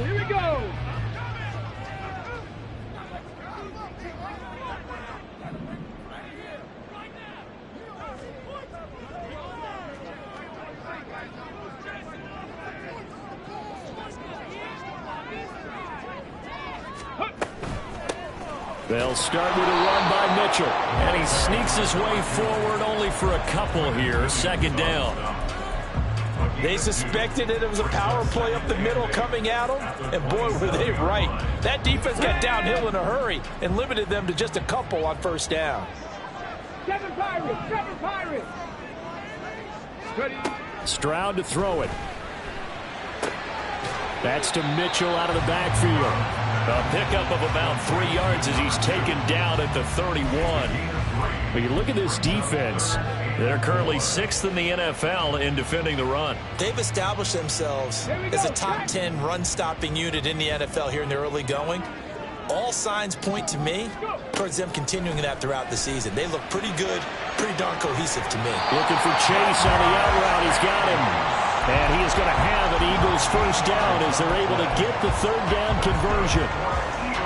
Here we go. They'll start with a run by Mitchell. And he sneaks his way forward only for a couple here. Second down. They suspected it was a power play up the middle coming at them, and boy, were they right. That defense got downhill in a hurry and limited them to just a couple on first down. Seven Pirates. Stroud to throw it. That's to Mitchell out of the backfield. A pickup of about 3 yards as he's taken down at the 31. But you look at this defense. They're currently 6th in the NFL in defending the run. They've established themselves as a top 10 run-stopping unit in the NFL here in the early going. All signs point to me towards them continuing that throughout the season. They look pretty good, pretty darn cohesive to me. Looking for Chase on the out route. He's got him. And he is going to have an Eagles first down as they're able to get the third down conversion.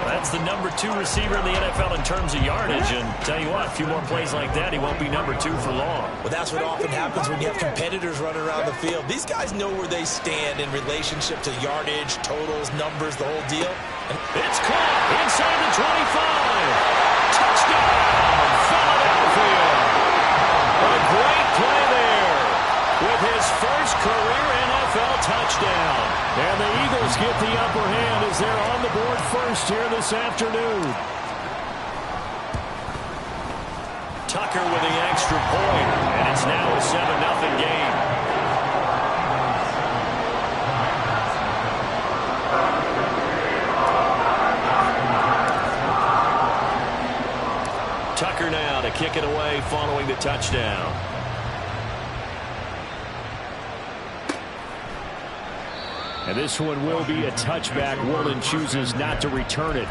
That's the number 2 receiver in the NFL in terms of yardage. And tell you what, a few more plays like that, he won't be number 2 for long. Well, that's what often happens when you have competitors running around the field. These guys know where they stand in relationship to yardage, totals, numbers, the whole deal. And it's caught inside the 25. Touchdown, Philadelphia. A great play there with his first career NFL touchdown. And the Eagles get the upper hand as they're on the board first here this afternoon. Tucker with the extra point, and it's now a 7-0 game. Tucker now to kick it away following the touchdown. And this one will be a touchback. Woolen chooses not to return it.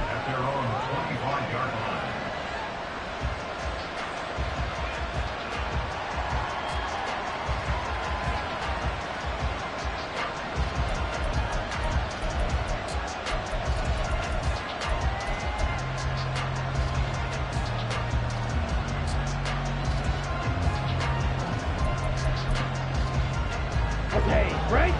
Okay, break.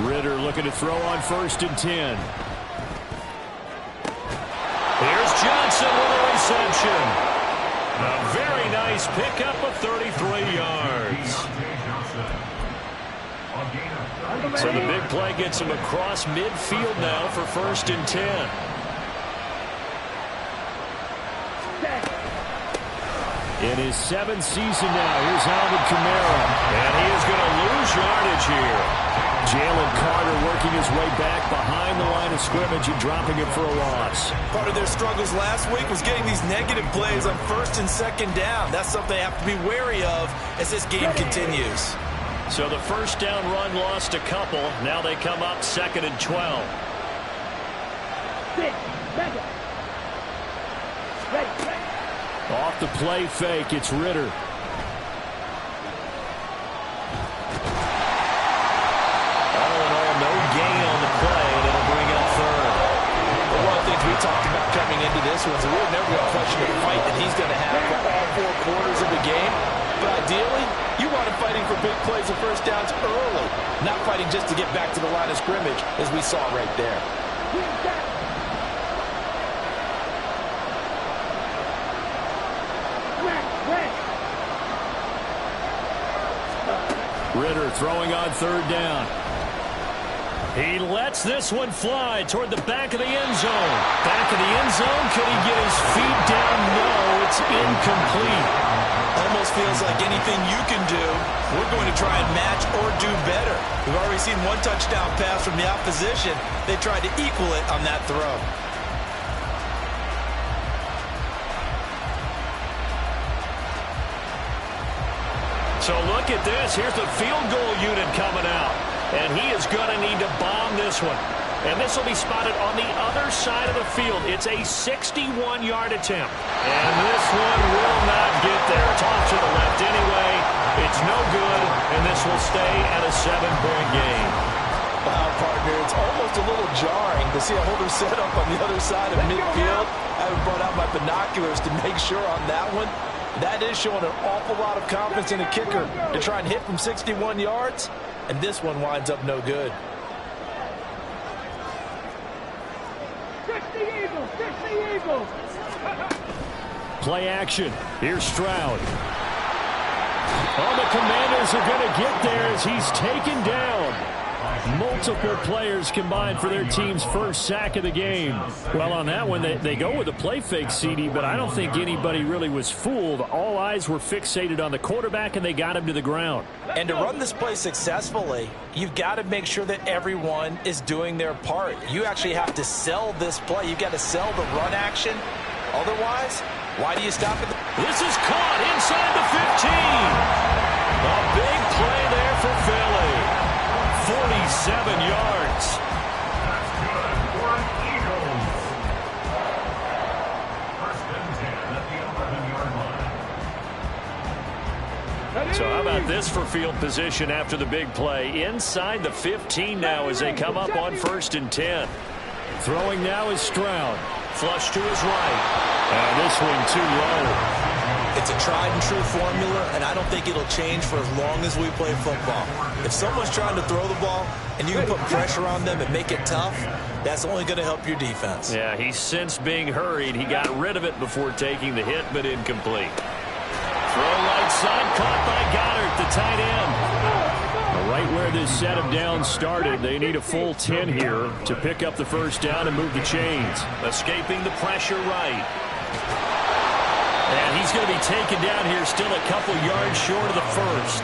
Ritter looking to throw on 1st and 10. Here's Johnson with a reception. A very nice pickup of 33 yards. So the big play gets him across midfield now for 1st and 10. In his 7th season now, here's Alvin Kamara. And he is going to lose yardage here. Jalen Carter working his way back behind the line of scrimmage and dropping it for a loss. Part of their struggles last week was getting these negative plays on 1st and 2nd down. That's something they have to be wary of as this game continues. So the first down run lost a couple. Now they come up 2nd and 12. Off the play fake, it's Ritter. We talked about coming into this one, so we're never going to question the fight that he's going to have for all 4 quarters of the game. But ideally, you want him fighting for big plays and first downs early, not fighting just to get back to the line of scrimmage, as we saw right there. Ritter throwing on 3rd down. He lets this one fly toward the back of the end zone. Back of the end zone. Could he get his feet down? No, it's incomplete. Almost feels like anything you can do, we're going to try and match or do better. We've already seen 1 touchdown pass from the opposition. They tried to equal it on that throw. So look at this. Here's the field goal unit coming out. And he is going to need to bomb this one. And this will be spotted on the other side of the field. It's a 61-yard attempt. And this one will not get there. It's off to the left anyway. It's no good, and this will stay at a 7-point game. Wow, partner, it's almost a little jarring to see a holder set up on the other side of midfield. I haven't brought out my binoculars to make sure on that one. That is showing an awful lot of confidence in the kicker to try and hit from 61 yards, and this one winds up no good. 60 Eagles, 60 Eagles. Play action. Here's Stroud. Oh, the Commanders are going to get there as he's taken down. Multiple players combined for their team's first sack of the game. Well, on that one, they go with a play fake, CD, but I don't think anybody really was fooled. All eyes were fixated on the quarterback, and they got him to the ground. And to run this play successfully, you've got to make sure that everyone is doing their part. You actually have to sell this play. You've got to sell the run action. Otherwise, why do you stop at the... This is caught inside the 15. A big play there for Philly. 47 yards. So how about this for field position after the big play? Inside the 15 now as they come up on 1st and 10. Throwing now is Stroud. Flush to his right. And this one too low. It's a tried-and-true formula, and I don't think it'll change for as long as we play football. If someone's trying to throw the ball and you can put pressure on them and make it tough, that's only going to help your defense. Yeah, he's since being hurried. He got rid of it before taking the hit, but incomplete. Throw right side, caught by Goddard, the tight end. Right where this set of downs started, they need a full 10 here to pick up the first down and move the chains. Escaping the pressure right. And he's going to be taken down here still a couple yards short of the first.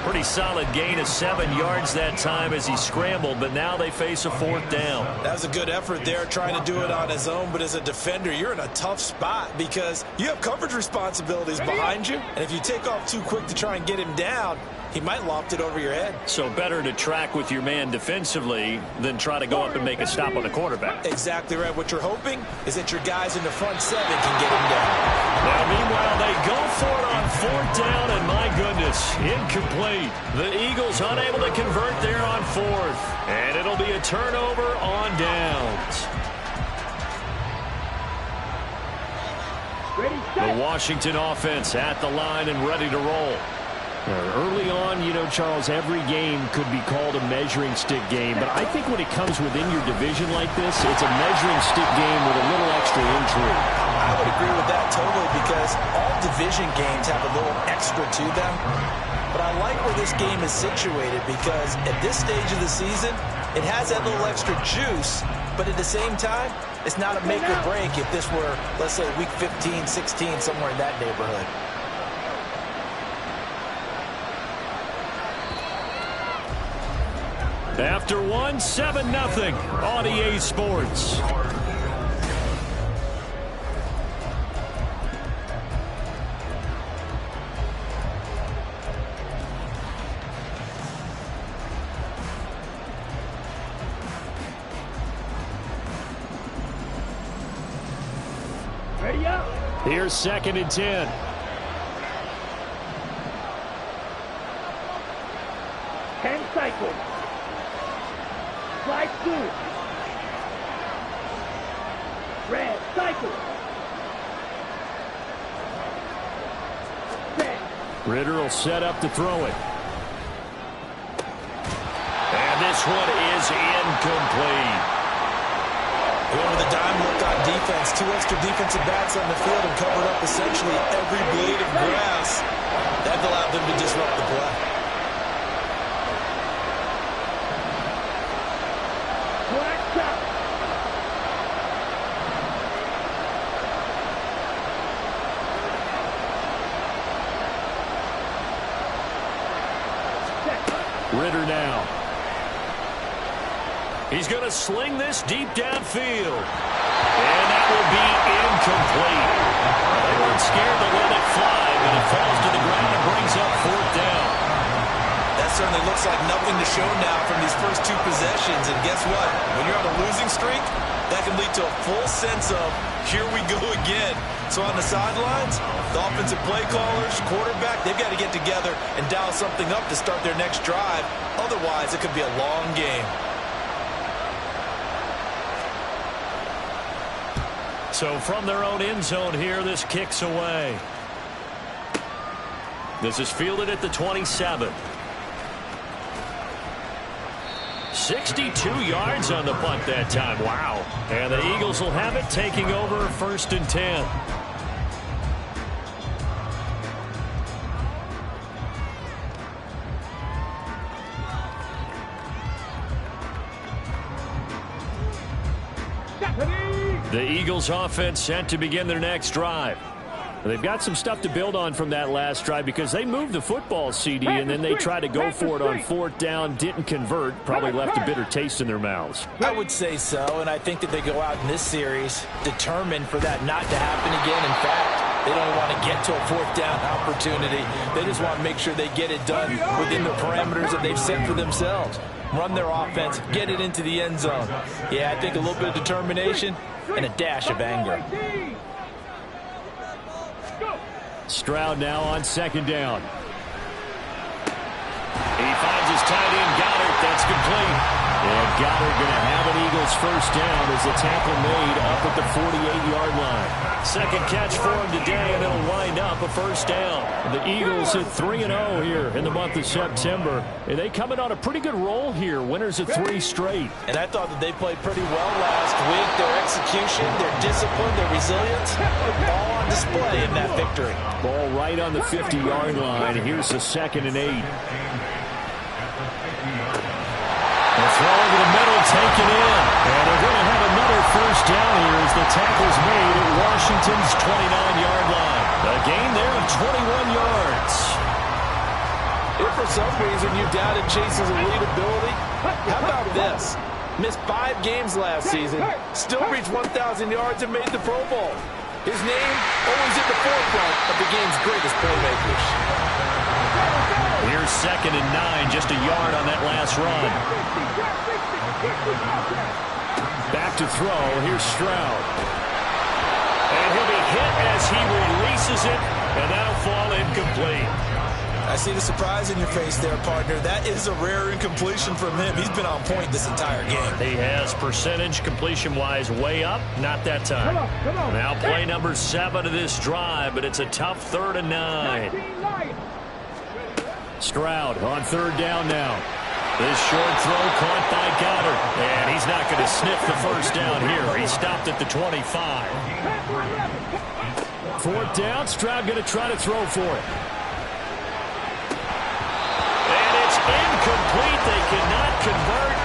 Pretty solid gain of 7 yards that time as he scrambled, but now they face a 4th down. That was a good effort there trying to do it on his own, but as a defender, you're in a tough spot because you have coverage responsibilities behind you, and if you take off too quick to try and get him down, he might loft it over your head. So better to track with your man defensively than try to go up and make a stop on the quarterback. Exactly right. What you're hoping is that your guys in the front 7 can get him down. Now, meanwhile, they go for it on 4th down, and my goodness, incomplete. The Eagles unable to convert there on 4th, and it'll be a turnover on downs. The Washington offense at the line and ready to roll. Early on, you know, Charles, every game could be called a measuring stick game, but I think when it comes within your division like this, it's a measuring stick game with a little extra intrigue. I would agree with that totally because all division games have a little extra to them. But I like where this game is situated because at this stage of the season, it has that little extra juice, but at the same time, it's not a make or break if this were, let's say, week 15, 16, somewhere in that neighborhood. After one, 7-0 on EA Sports. Ready up. Here's 2nd and 10. Cycle. Slide 2. Red, cycle. Set. Ritter will set up to throw it. And this one is incomplete. Going with a dime look on defense. 2 extra defensive backs on the field and covered up essentially every blade of grass. That allowed them to disrupt the play. Ritter now. He's going to sling this deep downfield. And that will be incomplete. They weren't scared to let it fly, but it falls to the ground and brings up 4th down. That's certainly looks like nothing to show now from these first two possessions. And guess what? When you're on a losing streak, that can lead to a full sense of, here we go again. So on the sidelines, the offensive play callers, quarterback, they've got to get together and dial something up to start their next drive. Otherwise, it could be a long game. So from their own end zone here, this kicks away. This is fielded at the 27. 62 yards on the punt that time. Wow. And the Eagles will have it, taking over 1st and 10. The Eagles offense set to begin their next drive. They've got some stuff to build on from that last drive because they moved the football, CD, and then they tried to go for it on 4th down, didn't convert, probably left a bitter taste in their mouths. I would say so, and I think that they go out in this series determined for that not to happen again. In fact, they don't want to get to a 4th down opportunity. They just want to make sure they get it done within the parameters that they've set for themselves. Run their offense, get it into the end zone. Yeah, I think a little bit of determination and a dash of anger. Stroud now on 2nd down. He finds his tight end, Goddard. That's complete. And Goddard going to have an Eagles 1st down as the tackle made up at the 48-yard line. Second catch for him today, and it'll wind up a 1st down. The Eagles hit 3-0 here in the month of September. And they come in on a pretty good roll here. Winners of 3 straight. And I thought that they played pretty well last week. Their execution, their discipline, their resilience, all on display in that victory. Ball right on the 50-yard line. Here's the 2nd and 8. The throw over the middle, taken in. And they're going to have another 1st down here as the tackle's made at Washington's 29-yard line. A gain there of 21 yards. If for some reason you doubted Chase's elite ability, how about this? Missed 5 games last season, still reached 1,000 yards and made the Pro Bowl. His name always at the forefront of the game's greatest playmakers. Here's 2nd and 9, just a yard on that last run. Back to throw, here's Stroud. And he'll be hit as he releases it, and that'll fall incomplete. I see the surprise in your face there, partner. That is a rare incompletion from him. He's been on point this entire game. He has percentage completion-wise way up, not that time. Now play number 7 of this drive, but it's a tough 3rd and 9. Stroud on 3rd down now. This short throw caught by Goddard. And he's not going to sniff the 1st down here. He stopped at the 25. 4th down, Stroud going to try to throw for it. And it's incomplete. They cannot convert.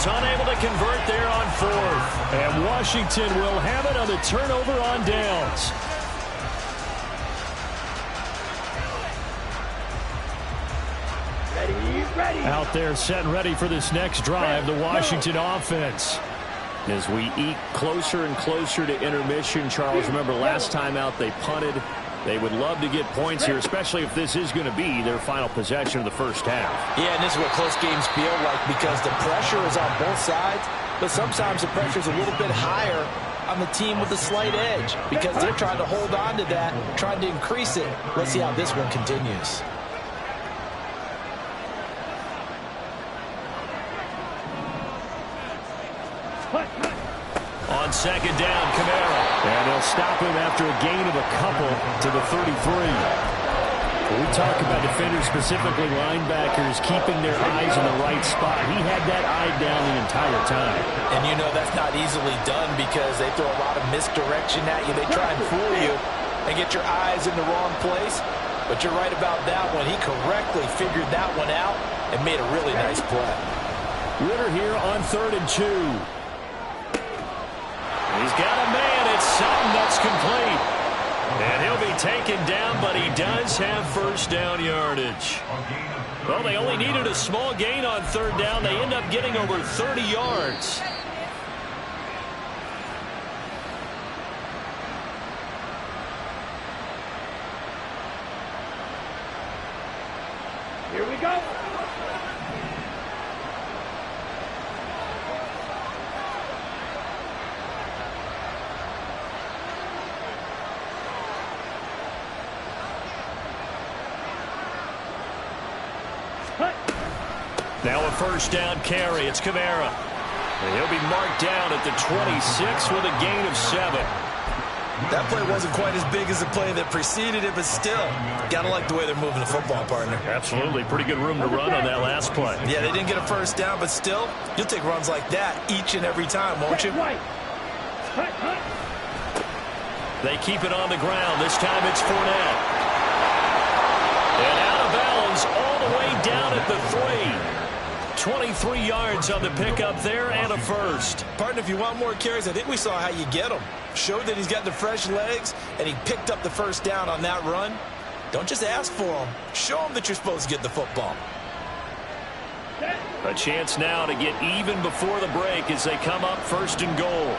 Unable to convert there on 4th. And Washington will have it on the turnover on downs. Ready. Out there set and ready for this next drive, the Washington offense. As we eke closer and closer to intermission, Charles, remember last time out they punted. They would love to get points here, especially if this is going to be their final possession of the 1st half. Yeah, and this is what close games feel like because the pressure is on both sides, but sometimes the pressure is a little bit higher on the team with a slight edge because they're trying to hold on to that, trying to increase it. Let's see how this one continues. On 2nd down, Kamara. And they'll stop him after a gain of a couple to the 33. We talk about defenders, specifically linebackers, keeping their eyes in the right spot. He had that eye down the entire time. And you know that's not easily done because they throw a lot of misdirection at you. They try and fool you and get your eyes in the wrong place. But you're right about that one. He correctly figured that one out and made a really nice play. Ritter here on 3rd and 2. He's got a man at something that's complete. And he'll be taken down, but he does have first down yardage. Well, they only needed a small gain on third down. They end up getting over 30 yards. Here we go. Now a first down carry. It's Kamara. And he'll be marked down at the 26 with a gain of 7. That play wasn't quite as big as the play that preceded it, but still, gotta like the way they're moving the football, partner. Absolutely. Pretty good room to run on that last play. Yeah, they didn't get a first down, but still, you'll take runs like that each and every time, won't you? They keep it on the ground. This time it's Fournette. And out of bounds all the way down at the 3. 23 yards on the pickup there and a first. Partner, if you want more carries, I think we saw how you get them. Showed that he's got the fresh legs, and he picked up the first down on that run. Don't just ask for them. Show them that you're supposed to get the football. A chance now to get even before the break as they come up first and goal.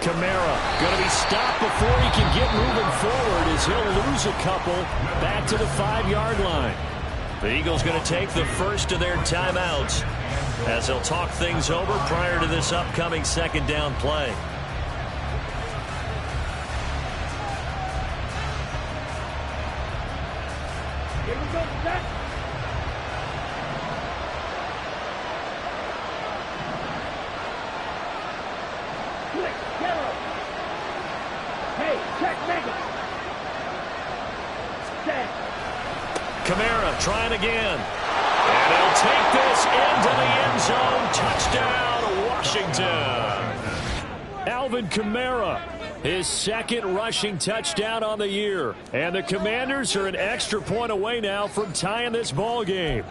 Kamara going to be stopped before he can get moving forward as he'll lose a couple back to the 5-yard line. The Eagles going to take the first of their timeouts as they'll talk things over prior to this upcoming second down play. Here we go, set. Click, yellow. Hey, check, mega. Set. Kamara trying again. And he'll take this into the end zone. Touchdown, Washington. Alvin Kamara, his second rushing touchdown on the year. And the Commanders are an extra point away now from tying this ball game.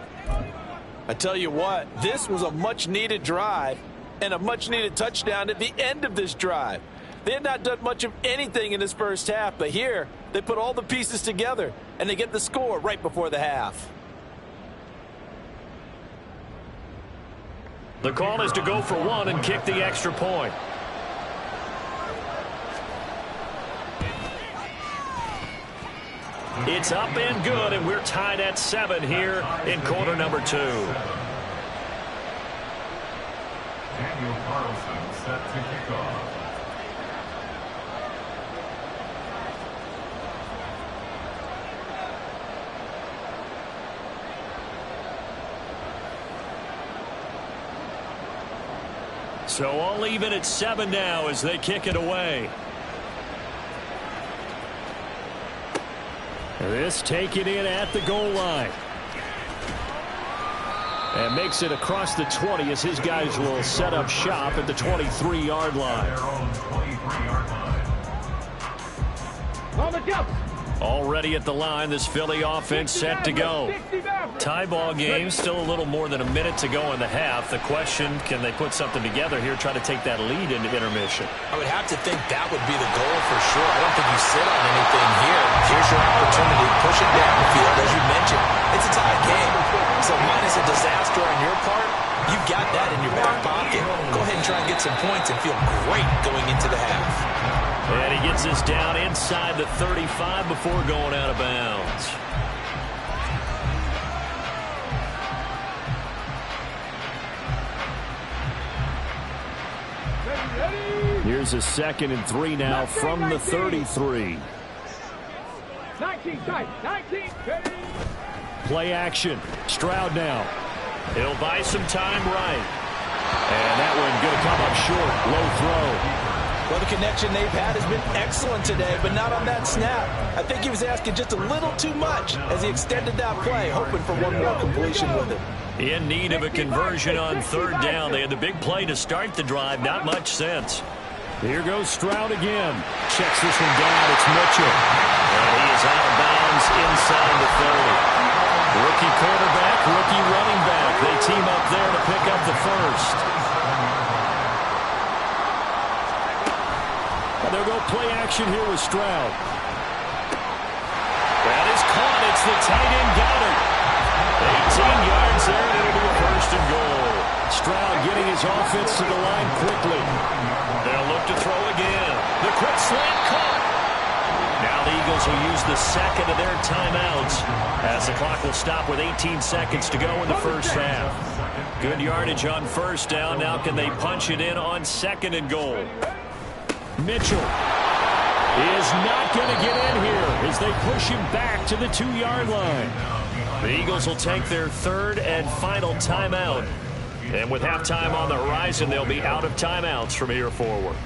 I tell you what, this was a much-needed drive and a much-needed touchdown at the end of this drive. They had not done much of anything in this first half, but here they put all the pieces together, and they get the score right before the half. The call is to go for one and kick the extra point. It's up and good, and we're tied at 7 here in quarter number 2. Daniel Carlson set to kick off. So all even at 7 now as they kick it away. This taken in at the goal line. And makes it across the 20 as his guys will set up shop at the 23-yard line. On the jump. Already at the line, this Philly offense set to go. Tie ball game, still a little more than a minute to go in the half. The question, can they put something together here, try to take that lead into intermission? I would have to think that would be the goal for sure. I don't think you sit on anything here. Here's your opportunity. Push it down the field. As you mentioned, it's a tie game. So minus a disaster on your part, you've got that in your back pocket. Go ahead and try and get some points and feel great going into the half. And he gets us down inside the 35 before going out of bounds. Here's a 2nd and 3 now from the 33. 19 tight, 19, ready. Play action. Stroud now. He'll buy some time right. And that one going to come up short. Low throw. Well, the connection they've had has been excellent today, but not on that snap. I think he was asking just a little too much as he extended that play, hoping for one more completion with it. In need of a conversion on third down. They had the big play to start the drive. Not much sense. Here goes Stroud again. Checks this one down. It's Mitchell. And he is out of bounds inside the 30. Rookie quarterback, rookie running back. They team up there to pick up the first. And they'll go play action here with Stroud. That is caught. It's the tight end Goddard. 18 yards there, and it'll be a first and goal. Stroud getting his offense to the line quickly. They'll look to throw again. The quick slant caught. Now the Eagles will use the second of their timeouts as the clock will stop with 18 seconds to go in the first half. Good yardage on first down. Now can they punch it in on second and goal? Mitchell is not going to get in here as they push him back to the 2-yard line. The Eagles will take their third and final timeout. And with halftime on the horizon, they'll be out of timeouts from here forward.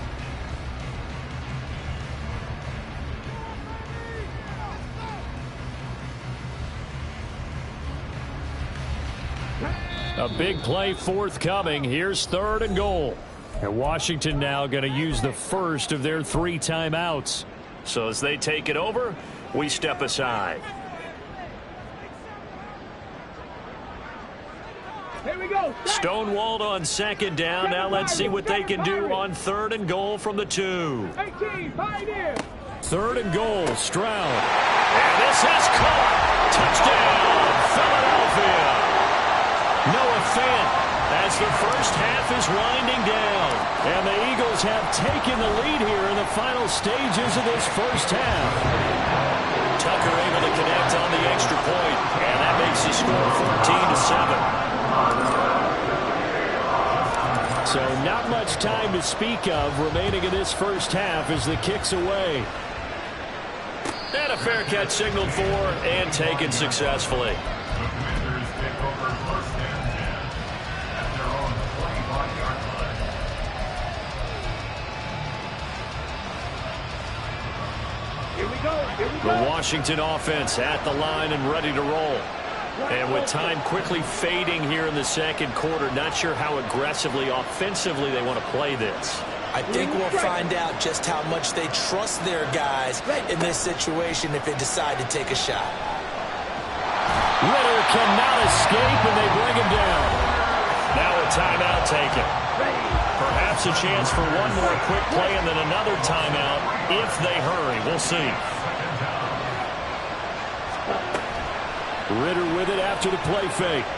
A big play forthcoming. Here's third and goal. And Washington now going to use the first of their 3 timeouts. So as they take it over, we step aside. Here we go. Stonewalled on second down. Now let's see what they can do on third and goal from the 2. 18, pioneer. Third and goal, Stroud. And this is caught. Touchdown, Philadelphia. Noah Fant as the first half is winding down. And the Eagles have taken the lead here in the final stages of this first half. Tucker able to connect on the extra point, and that makes the score 14-7. So not much time to speak of remaining in this first half as the kick's away. And a fair catch signaled for and taken successfully. Defenders take over first and 10 at their own 25-yard line. Here we go. Here we The go. Washington offense at the line and ready to roll. And with time quickly fading here in the second quarter, not sure how aggressively, offensively they want to play this. I think we'll find out just how much they trust their guys in this situation if they decide to take a shot. Ritter cannot escape, and they bring him down. Now a timeout taken. Perhaps a chance for one more quick play and then another timeout if they hurry. We'll see. Ritter with it after the play fake.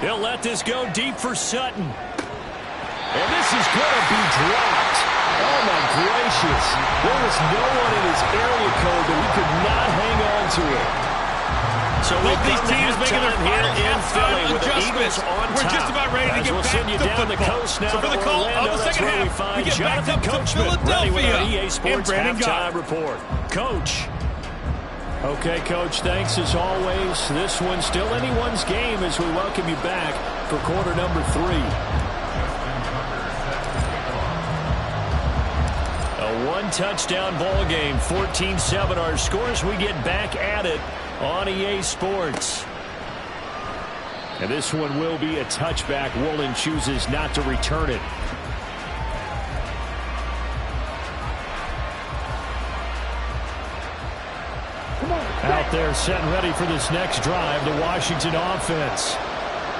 He'll let this go deep for Sutton. And this is going to be dropped. Oh, my gracious. There was no one in his area code that he could not hang on to it. So both these teams making their final in Philly with the Eagles adjustments. on We're top. just about ready to get We'll back send you to down the football. coast now So for the to call Orlando. of the That's second where we half, find we get back Jonathan up to Coachman ready with our EA Philadelphia Sports and Brandon halftime Gott. report. Coach. Okay, Coach, thanks as always. This one's still anyone's game as we welcome you back for quarter number 3. A one-touchdown ball game, 14-7 our scores. We get back at it on EA Sports. And this one will be a touchback. Woolen chooses not to return it. Out there set and ready for this next drive, the Washington offense.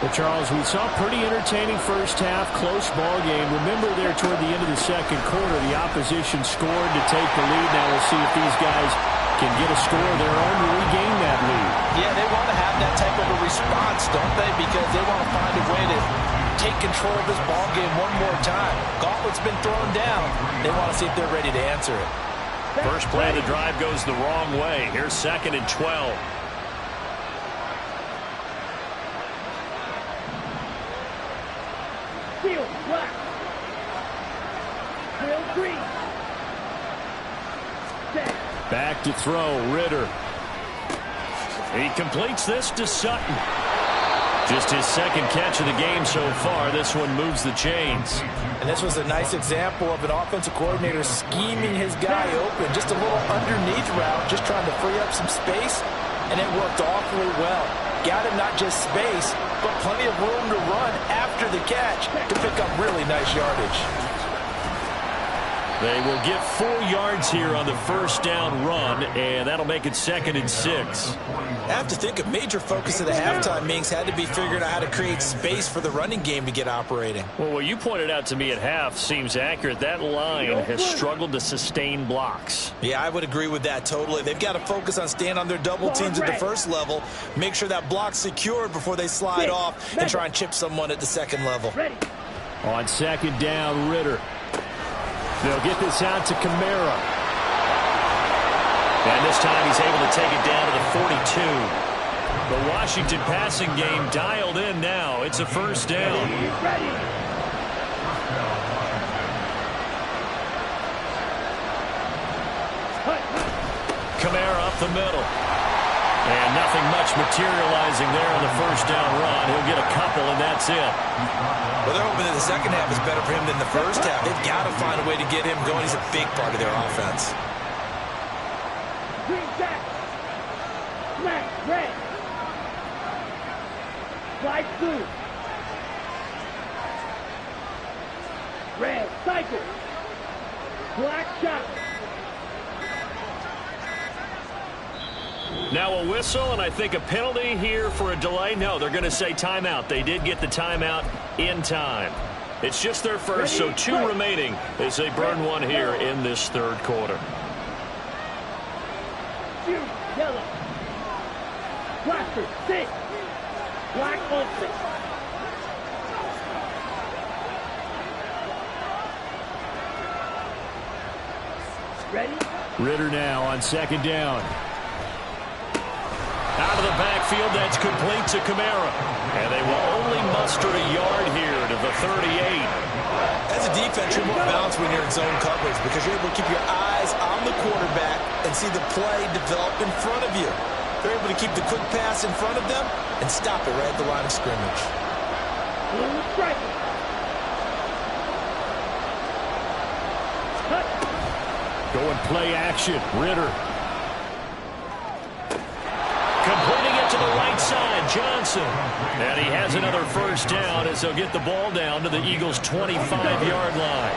But Charles, we saw a pretty entertaining first half, close ball game. Remember there toward the end of the second quarter, the opposition scored to take the lead. Now we'll see if these guys can get a score of their own to regain that lead. Yeah, they want to have that type of a response, don't they? Because they want to find a way to take control of this ball game one more time. Gauntlet's been thrown down. They want to see if they're ready to answer it. First play of the drive goes the wrong way. Here's 2nd and 12. Field black. Field green. Set. Back to throw, Ritter. He completes this to Sutton. Just his second catch of the game so far. This one moves the chains. And this was a nice example of an offensive coordinator scheming his guy open. Just a little underneath route, just trying to free up some space, and it worked awfully well. Got him not just space, but plenty of room to run after the catch to pick up really nice yardage. They will get 4 yards here on the first down run, and that'll make it 2nd and 6. I have to think a major focus of the halftime meetings had to be figuring out how to create space for the running game to get operating. Well, what you pointed out to me at half seems accurate. That line has struggled to sustain blocks. Yeah, I would agree with that totally. They've got to focus on staying on their double teams at the first level, make sure that block's secured before they slide off and try and chip someone at the second level. On 2nd down, Ritter. They'll get this out to Kamara. And this time he's able to take it down to the 42. The Washington passing game dialed in now. It's a first down. Kamara up the middle. And nothing much materializing there on the first down run. He'll get a couple, and that's it. Well, they're hoping that the second half is better for him than the first half. They've got to find a way to get him going. He's a big part of their offense. Green back. Black, red. White, blue. Red, cycle. Black, shot. Now a whistle, and I think a penalty here for a delay. No, they're going to say timeout. They did get the timeout in time. It's just their first, so 2 remaining as they burn one here in this third quarter. Yellow. Blaster, 6. Black, open. Ready? Ritter now on 2nd down. Out of the backfield, that's complete to Kamara. And they will only muster a yard here to the 38. As a defense, you're more balanced when you're in zone coverage because you're able to keep your eyes on the quarterback and see the play develop in front of you. They're able to keep the quick pass in front of them and stop it right at the line of scrimmage. Blue strike. Going play action, Ritter. Completing it to the right side, Johnson. And he has another first down as they'll get the ball down to the Eagles' 25-yard line.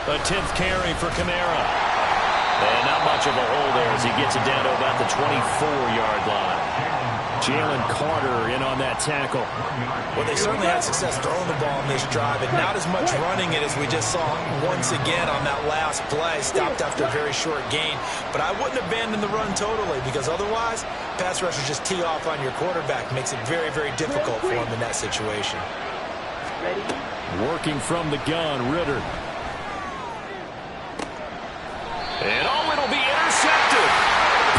A 10th carry for Kamara. And not much of a hole there as he gets it down to about the 24-yard line. Jalen Carter in on that tackle. Well, they certainly had success throwing the ball in this drive, and not as much running it as we just saw once again on that last play. Stopped after a very short gain. But I wouldn't abandon the run totally because otherwise, pass rushers just tee off on your quarterback. Makes it very, very difficult for him in that situation. Working from the gun, Ritter. And it'll be intercepted.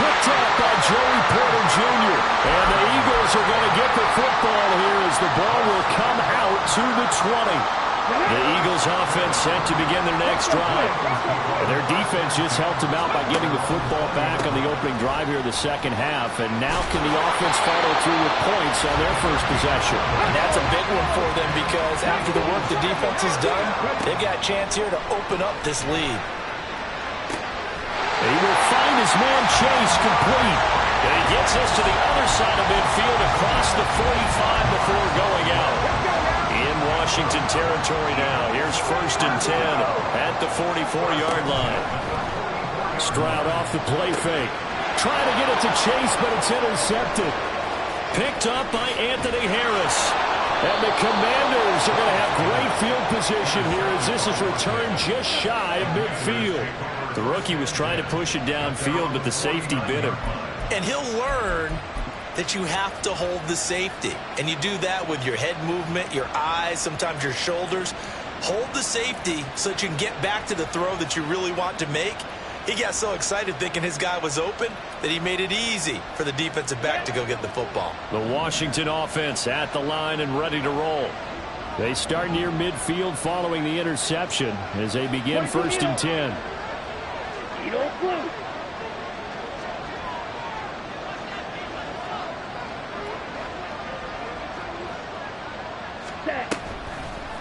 Picked up by Joey Porter Jr. And the Eagles are going to get the football here as the ball will come out to the 20. The Eagles offense set to begin their next drive. And their defense just helped them out by getting the football back on the opening drive here in the second half. And now can the offense follow through with points on their first possession? And that's a big one for them because after the work the defense has done, they've got a chance here to open up this lead. He will find his man Chase complete. And he gets us to the other side of midfield across the 45 before going out. In Washington territory now. Here's 1st and 10 at the 44-yard line. Stroud off the play fake. Trying to get it to Chase, but it's intercepted. Picked up by Anthony Harris. And the Commanders are going to have great field position here as this is returned just shy of midfield. The rookie was trying to push it downfield, but the safety bit him. And he'll learn that you have to hold the safety. And you do that with your head movement, your eyes, sometimes your shoulders. Hold the safety so that you can get back to the throw that you really want to make. He got so excited thinking his guy was open that he made it easy for the defensive back to go get the football. The Washington offense at the line and ready to roll. They start near midfield following the interception as they begin 1st and 10. Blue.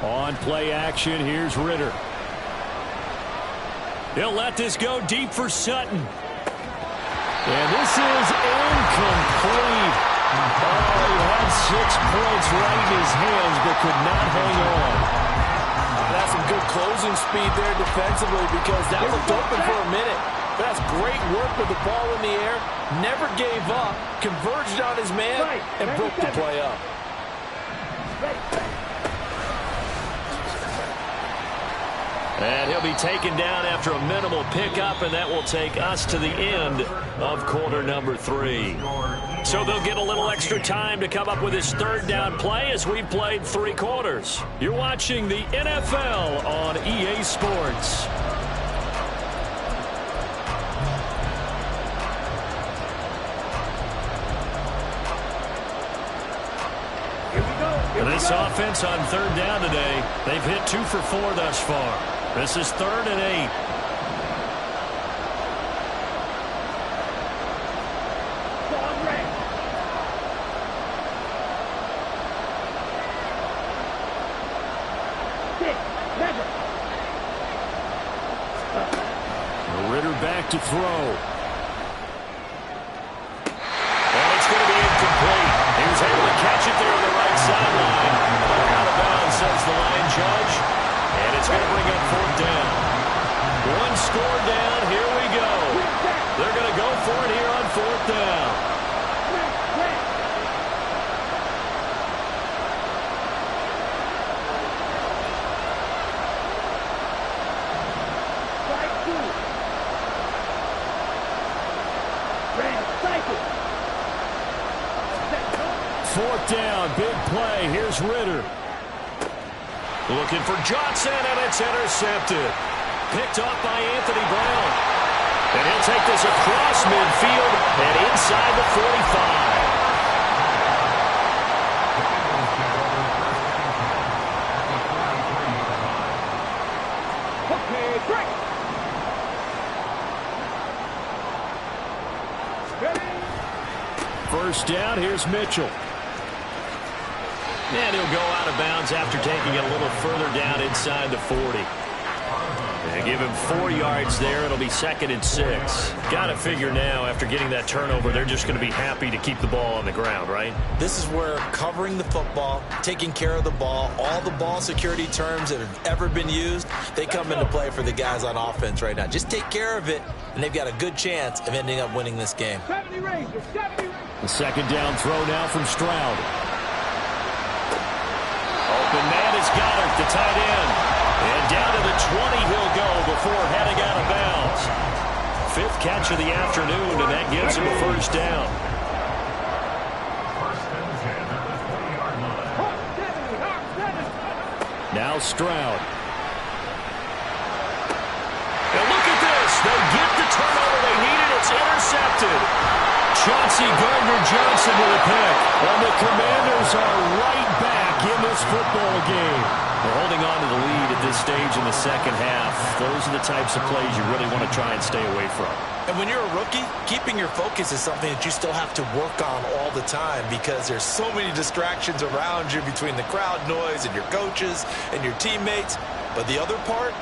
On play action, here's Ritter. He'll let this go deep for Sutton. And this is incomplete. he had 6 points right in his hands, but could not hang on. That's some good closing speed there defensively because that looked open for a minute. That's great work with the ball in the air. Never gave up, converged on his man, and broke the play up. And he'll be taken down after a minimal pickup, and that will take us to the end of quarter number 3. So they'll get a little extra time to come up with his 3rd down play as we've played 3 quarters. You're watching the NFL on EA Sports. This offense on 3rd down today, they've hit 2 for 4 thus far. This is 3rd and 8. Ritter back to throw. And it's going to be incomplete. He was able to catch it there on the right sideline. Out of bounds, says the line judge. And it's going to bring up 4th down. 1 score down. Here we go. They're going to go for it here on 4th down. Fourth down, big play. Here's Ritter. Looking for Johnson, and it's intercepted. Picked off by Anthony Brown. And he'll take this across midfield and inside the 45. Okay, break. First down, here's Mitchell. And he'll go out of bounds after taking it a little further down inside the 40. And give him 4 yards there. It'll be 2nd and 6. Got to figure now, after getting that turnover, they're just going to be happy to keep the ball on the ground, right? This is where covering the football, taking care of the ball, all the ball security terms that have ever been used, they come into play for the guys on offense right now. Just take care of it, and they've got a good chance of ending up winning this game. 70 Rangers, 70 Rangers. The 2nd down throw now from Stroud. Open man is Goddard, the tight end. And down to the 20 he'll go before heading out of bounds. 5th catch of the afternoon, and that gives him a 1st down. Now Stroud. And look at this. They get the turnover they needed. It's intercepted. Chauncey Gardner-Johnson with a pick. And the Commanders are right back in this football game. They're holding on to the lead at this stage in the 2nd half. Those are the types of plays you really want to try and stay away from. And when you're a rookie, keeping your focus is something that you still have to work on all the time because there's so many distractions around you between the crowd noise and your coaches and your teammates. But the other part,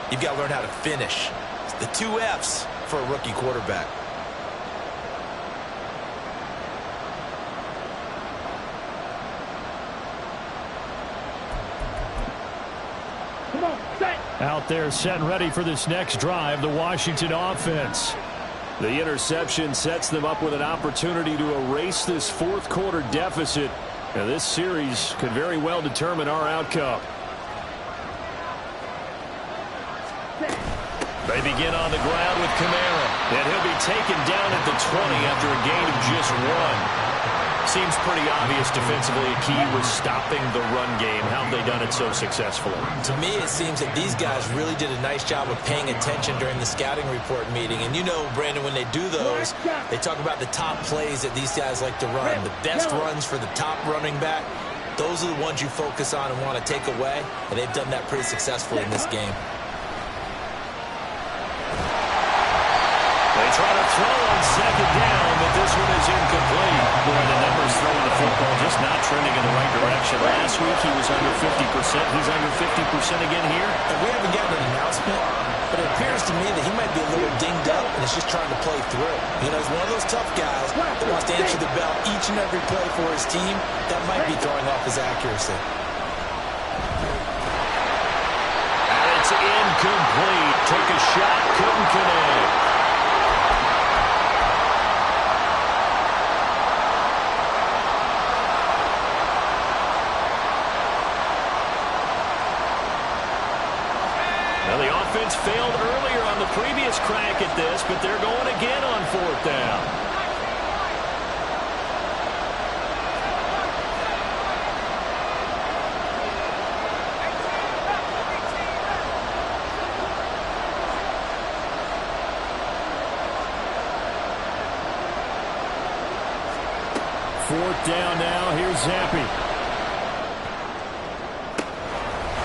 you've got to learn how to finish. It's the 2 F's for a rookie quarterback. Out there set and ready for this next drive, the Washington offense. The interception sets them up with an opportunity to erase this 4th quarter deficit. Now, this series could very well determine our outcome. They begin on the ground with Kamara, and he'll be taken down at the 20 after a gain of just 1. Seems pretty obvious defensively a key was stopping the run game. How have they done it so successfully? To me, it seems that these guys really did a nice job of paying attention during the scouting report meeting. And you know, Brandon, when they do those, they talk about the top plays that these guys like to run. The best runs for the top running back. Those are the ones you focus on and want to take away. And they've done that pretty successfully in this game. They try to throw on 2nd down, but this one is incomplete. Boy, the numbers throwing the football just not trending in the right direction. Last week he was under 50%. He's under 50% again here. And we haven't gotten an announcement, but it appears to me that he might be a little dinged up and is just trying to play through. You know, he's one of those tough guys that wants to answer the bell each and every play for his team. That might be throwing off his accuracy. And it's incomplete. Took a shot, couldn't connect. Well, the offense failed earlier on the previous crack at this, but they're going again on 4th down. Fourth down now. Here's Zappi.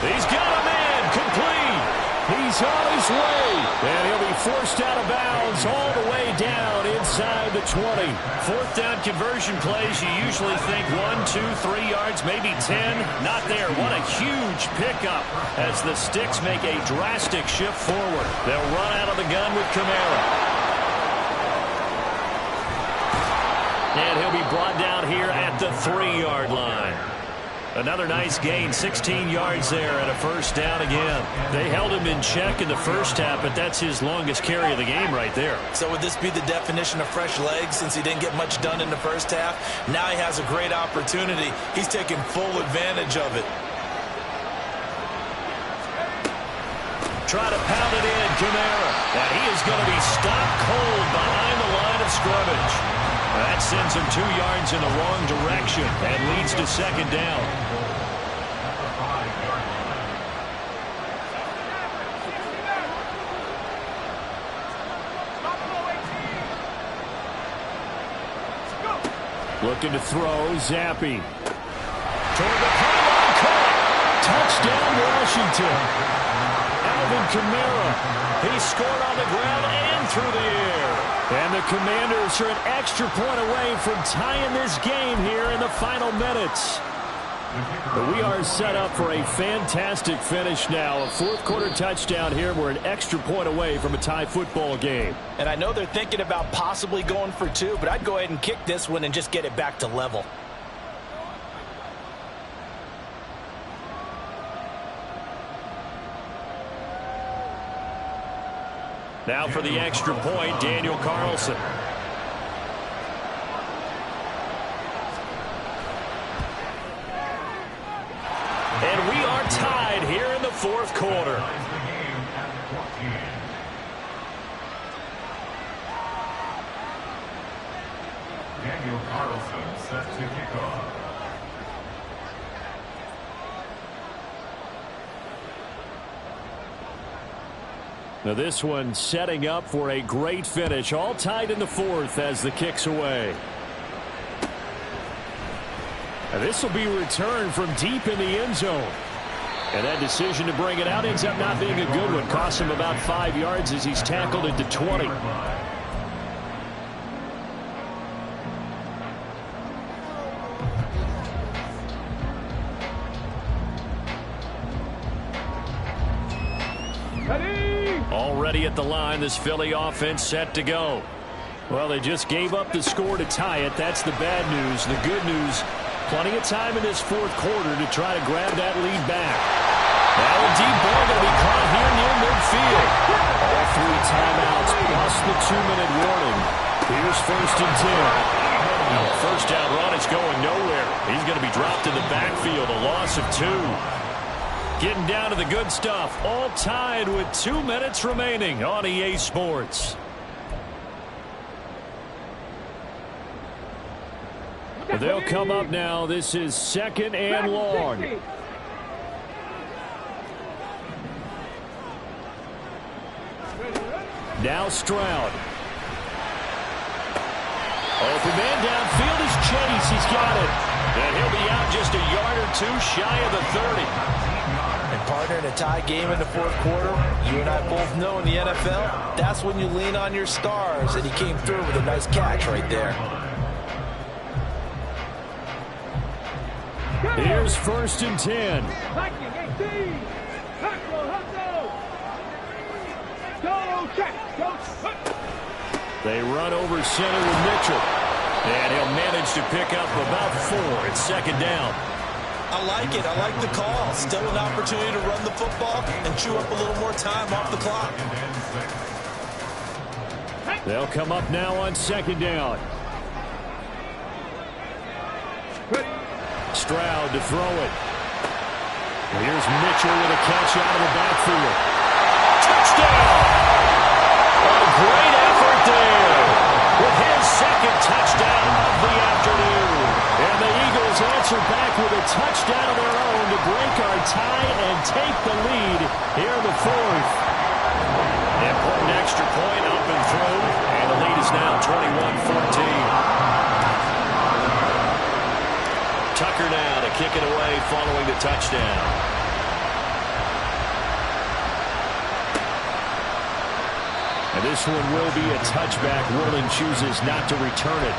He's got a man complete. He's on his way, and he'll be forced out of bounds all the way down inside the 20. 4th down conversion plays, you usually think 1, 2, 3 yards, maybe 10. Not there. What a huge pickup as the Sticks make a drastic shift forward. They'll run out of the gun with Kamara. And he'll be brought down here at the 3-yard line. Another nice gain, 16 yards there and a first down again. They held him in check in the first half, but that's his longest carry of the game right there. So would this be the definition of fresh legs since he didn't get much done in the first half? Now he has a great opportunity. He's taking full advantage of it. Try to pound it in, Kamara. And he is going to be stopped cold behind the line of scrimmage. That sends him 2 yards in the wrong direction and leads to 2nd down. Looking to throw, Zappi. Toward the pylon, caught. Touchdown, Washington. Alvin Kamara. He scored on the ground and through the air. And the Commanders are an extra point away from tying this game here in the final minutes. But we are set up for a fantastic finish now. A 4th quarter touchdown here. We're an extra point away from a tie football game. And I know they're thinking about possibly going for 2, but I'd go ahead and kick this one and just get it back to level. Now for the extra point, Daniel Carlson. And we are tied here in the 4th quarter. Daniel Carlson set to kick off. Now this one setting up for a great finish. All tied in the 4th as the kick's away. Now this will be returned from deep in the end zone. And that decision to bring it out ends up not being a good one. Costs him about 5 yards as he's tackled at the 20. Already at the line, this Philly offense set to go. Well, they just gave up the score to tie it. That's the bad news. The good news, plenty of time in this 4th quarter to try to grab that lead back. Now a deep ball going to be caught here near midfield. All 3 timeouts plus the 2-minute warning. Here's 1st and 10. Now, first down run is going nowhere. He's going to be dropped in the backfield, a loss of 2. Getting down to the good stuff. All tied with 2 minutes remaining on EA Sports. They'll come up now. This is 2nd and long. Now Stroud. Open man downfield is Chase. He's got it. And he'll be out just a yard or 2 shy of the 30. And partner, in a tie game in the 4th quarter, you and I both know in the NFL, that's when you lean on your stars. And he came through with a nice catch right there. Here's 1st and 10. Go, check. Go. They run over center with Mitchell. And he'll manage to pick up about 4. It's second down. I like it. I like the call. Still an opportunity to run the football and chew up a little more time off the clock. They'll come up now on second down. Stroud to throw it. Here's Mitchell with a catch out of the backfield. Touchdown! A great effort there with his second touchdown of the afternoon. And the Eagles answer back with a touchdown of their own to break our tie and take the lead here in the 4th. Important extra point up and through, and the lead is now 21-14. Tucker now to kick it away following the touchdown. And this one will be a touchback. Worland chooses not to return it.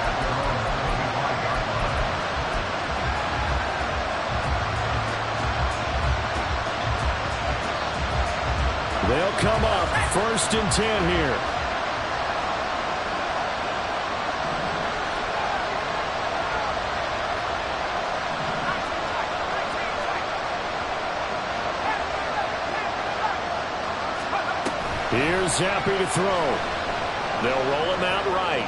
They'll come up 1st and 10 here. Here's Zappi to throw. They'll roll him out right.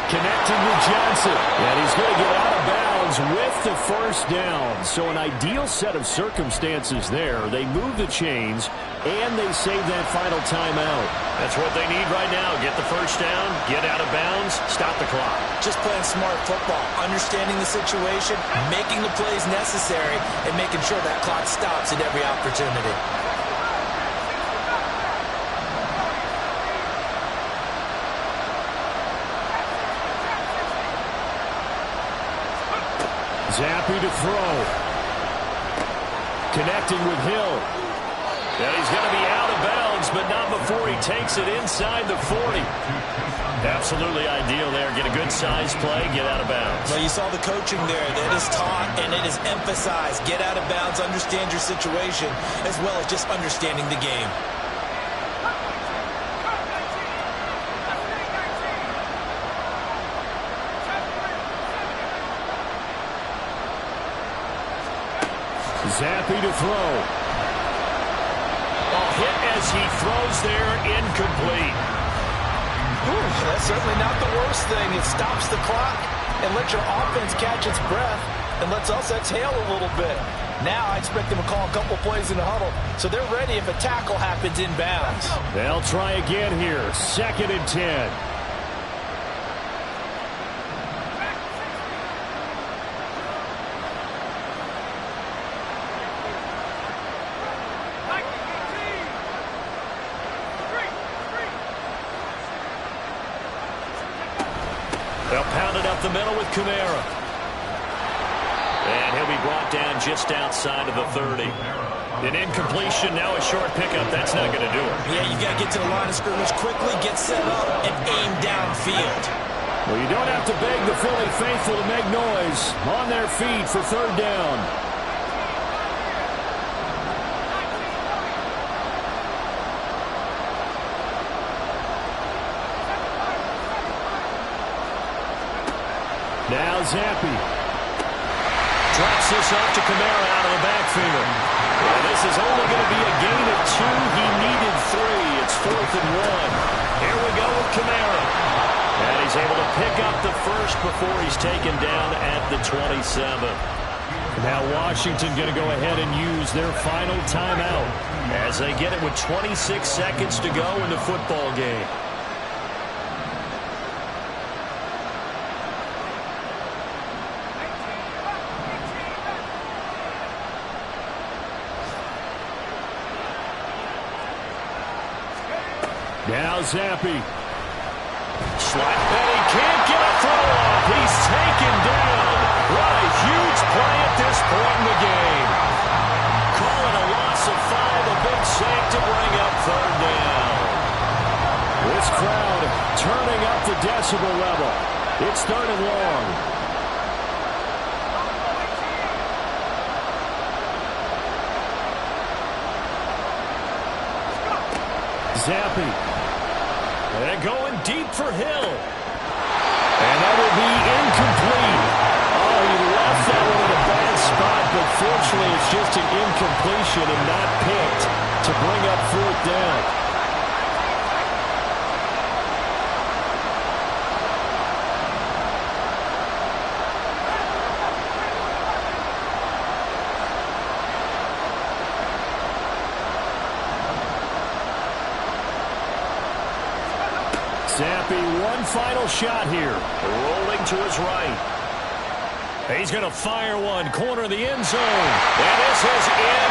Connecting with Johnson. And he's going to get out of bounds with the first down. So an ideal set of circumstances there. They move the chains, and they save that final timeout. That's what they need right now. Get the first down, get out of bounds, stop the clock. Just playing smart football, understanding the situation, making the plays necessary, and making sure that clock stops at every opportunity. Zappi to throw. Connecting with Hill. And he's going to be out of bounds, but not before he takes it inside the 40. Absolutely ideal there. Get a good size play, get out of bounds. Well, you saw the coaching there. That is taught and it is emphasized. Get out of bounds, understand your situation, as well as just understanding the game. Zappi to throw. A hit as he throws there, incomplete. That's certainly not the worst thing. It stops the clock and lets your offense catch its breath and lets us exhale a little bit. Now I expect them to call a couple plays in the huddle, so they're ready if a tackle happens inbounds. They'll try again here. 2nd and 10. They'll pound it up the middle with Kamara. And he'll be brought down just outside of the 30. An incompletion, now a short pickup. That's not going to do it. Yeah, you got to get to the line of scrimmage quickly, get set up, and aim downfield. Well, you don't have to beg the Philly faithful to make noise. On their feet for 3rd down. Now Zappi. Drops this off to Kamara out of the backfield. And this is only going to be a gain of 2. He needed 3. It's 4th and 1. Here we go with Kamara. And he's able to pick up the first before he's taken down at the 27. Now Washington going to go ahead and use their final timeout as they get it with 26 seconds to go in the football game. Now Zappi. Slide, and he can't get a throw off. He's taken down. What a huge play at this point in the game. Call it a loss of 5, a big save to bring up 3rd down. This crowd turning up the decibel level. It's 3rd and long. Zappi. And going deep for Hill. And that will be incomplete. Oh, he left that one in a bad spot, but fortunately it's just an incompletion and not picked to bring up fourth down. Zappi, one final shot here. Rolling to his right. He's going to fire one, corner of the end zone. And this is in.